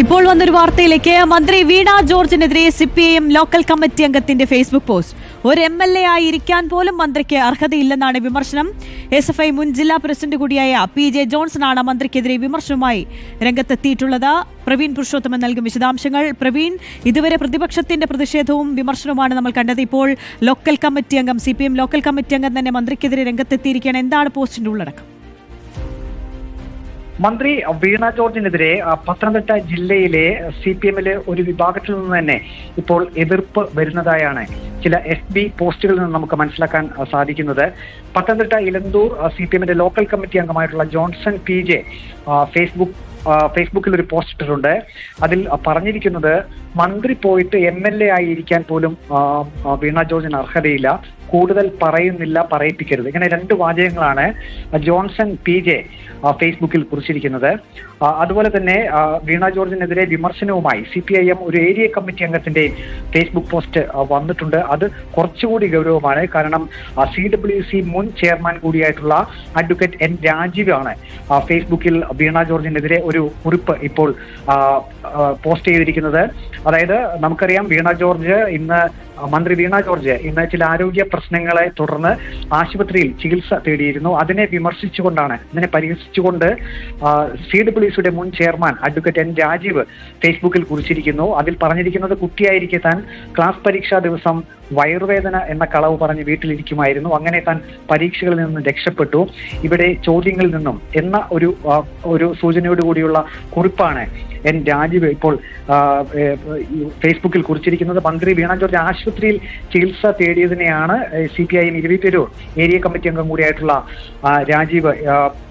ഇപ്പോൾ വന്നൊരു വാർത്തയിലേക്ക്. മന്ത്രി വീണ ജോർജിനെതിരെ CPIM ലോക്കൽ കമ്മിറ്റി അംഗത്തിന്റെ ഫേസ്ബുക്ക് പോസ്റ്റ്. ഒരു MLA ആയി ഇരിക്കാൻ പോലും മന്ത്രിക്ക് അർഹതയില്ലെന്നാണ് വിമർശനം. SFI മുൻ ജില്ലാ പ്രസിഡന്റ് കൂടിയായ PJ ജോൺസണാണ് മന്ത്രിക്കെതിരെ വിമർശനവുമായി രംഗത്തെത്തിയിട്ടുള്ളത്. പ്രവീൺ പുരുഷോത്തമൻ നൽകും വിശദാംശങ്ങൾ. പ്രവീൺ, ഇതുവരെ പ്രതിപക്ഷത്തിന്റെ പ്രതിഷേധവും വിമർശനവുമാണ് നമ്മൾ കണ്ടത്. ഇപ്പോൾ ലോക്കൽ കമ്മിറ്റി അംഗം, CPIM ലോക്കൽ കമ്മിറ്റി അംഗം തന്നെ മന്ത്രിക്കെതിരെ രംഗത്തെത്തിയിരിക്കുകയാണ്. എന്താണ് പോസ്റ്റിന്റെ ഉള്ളടക്കം? മന്ത്രി വീണ ജോർജിനെതിരെ പത്തനംതിട്ട ജില്ലയിലെ CPIMലെ ഒരു വിഭാഗത്തിൽ നിന്ന് തന്നെ ഇപ്പോൾ എതിർപ്പ് വരുന്നതായാണ് ചില FB പോസ്റ്റുകളിൽ നിന്ന് നമുക്ക് മനസ്സിലാക്കാൻ സാധിക്കുന്നത്. പത്തനംതിട്ട ഇലന്തൂർ CPIMന്റെ ലോക്കൽ കമ്മിറ്റി അംഗമായിട്ടുള്ള ജോൺസൺ PJ ഫേസ്ബുക്കിൽ ഒരു പോസ്റ്റ് ഇട്ടിട്ടുണ്ട്. അതിൽ പറഞ്ഞിരിക്കുന്നത്, മന്ത്രി പോയിട്ട് MLA ആയി ഇരിക്കാൻ പോലും വീണ ജോർജിന് അർഹതയില്ല, കൂടുതൽ പറയുന്നില്ല, പറയിപ്പിക്കരുത്. ഇങ്ങനെ രണ്ട് വാചകങ്ങളാണ് ജോൺസൺ PJ ഫേസ്ബുക്കിൽ കുറിച്ചിരിക്കുന്നത്. അതുപോലെ തന്നെ വീണ ജോർജിനെതിരെ വിമർശനവുമായി CPIM ഒരു ഏരിയ കമ്മിറ്റി അംഗത്തിന്റെ ഫേസ്ബുക്ക് പോസ്റ്റ് വന്നിട്ടുണ്ട്. അത് കുറച്ചുകൂടി ഗൗരവമാണ്. കാരണം CWC മുൻ ചെയർമാൻ കൂടിയായിട്ടുള്ള അഡ്വക്കേറ്റ് N രാജീവ് ആണ് ഫേസ്ബുക്കിൽ വീണ ജോർജിനെതിരെ ഒരു കുറിപ്പ് ഇപ്പോൾ പോസ്റ്റ് ചെയ്തിരിക്കുന്നത്. അതായത് നമുക്കറിയാം, മന്ത്രി വീണ ജോർജ് ഇന്ന് ചില ആരോഗ്യ പ്രശ്നങ്ങളെ തുടർന്ന് ആശുപത്രിയിൽ ചികിത്സ തേടിയിരുന്നു. അതിനെ പരിഹസിച്ചുകൊണ്ട് CWCയുടെ മുൻ ചെയർമാൻ അഡ്വക്കേറ്റ് N രാജീവ് ഫേസ്ബുക്കിൽ കുറിച്ചിരിക്കുന്നു. അതിൽ പറഞ്ഞിരിക്കുന്നത്, കുട്ടിയായിരിക്കെ താൻ ക്ലാസ് പരീക്ഷാ ദിവസം വയറുവേദന എന്ന കളവ് പറഞ്ഞ് വീട്ടിലിരിക്കുമായിരുന്നു. അങ്ങനെ താൻ പരീക്ഷകളിൽ നിന്ന് രക്ഷപ്പെട്ടു. ഇവിടെ ചോദ്യങ്ങളിൽ നിന്നും എന്ന ഒരു സൂചനയോടുകൂടിയുള്ള കുറിപ്പാണ് N രാജീവ് ഇപ്പോൾ ഫേസ്ബുക്കിൽ കുറിച്ചിരിക്കുന്നത്. മന്ത്രി വീണ ജോർജ് ആശുപത്രിയിൽ ചികിത്സ തേടിയതിനെയാണ് CPIM ഇരുവിപേരൂർ ഏരിയ കമ്മിറ്റി അംഗം കൂടിയായിട്ടുള്ള രാജീവ്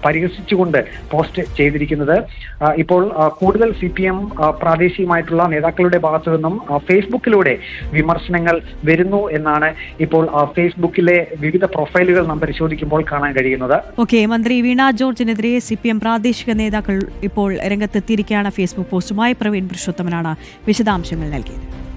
പരിഹസിച്ചുകൊണ്ട് പോസ്റ്റ് ചെയ്തിരിക്കുന്നത്. ഇപ്പോൾ കൂടുതൽ CPIM പ്രാദേശികമായിട്ടുള്ള നേതാക്കളുടെ ഭാഗത്തു നിന്നും ഫേസ്ബുക്കിലൂടെ വിമർശനങ്ങൾ വരുന്നു എന്നാണ് ഇപ്പോൾ ഫേസ്ബുക്കിലെ വിവിധ പ്രൊഫൈലുകൾ നാം പരിശോധിക്കുമ്പോൾ കാണാൻ കഴിയുന്നത്. മന്ത്രി വീണ ജോർജിനെതിരെ CPIM പ്രാദേശിക നേതാക്കൾ ഇപ്പോൾ രംഗത്തെത്തിയിരിക്കുകയാണ്. ഫേസ്ബുക്ക് പോസ്റ്റുമായി പ്രവീൺ പുരുഷോത്തമനാണ് വിശദാംശങ്ങൾ നൽകിയത്.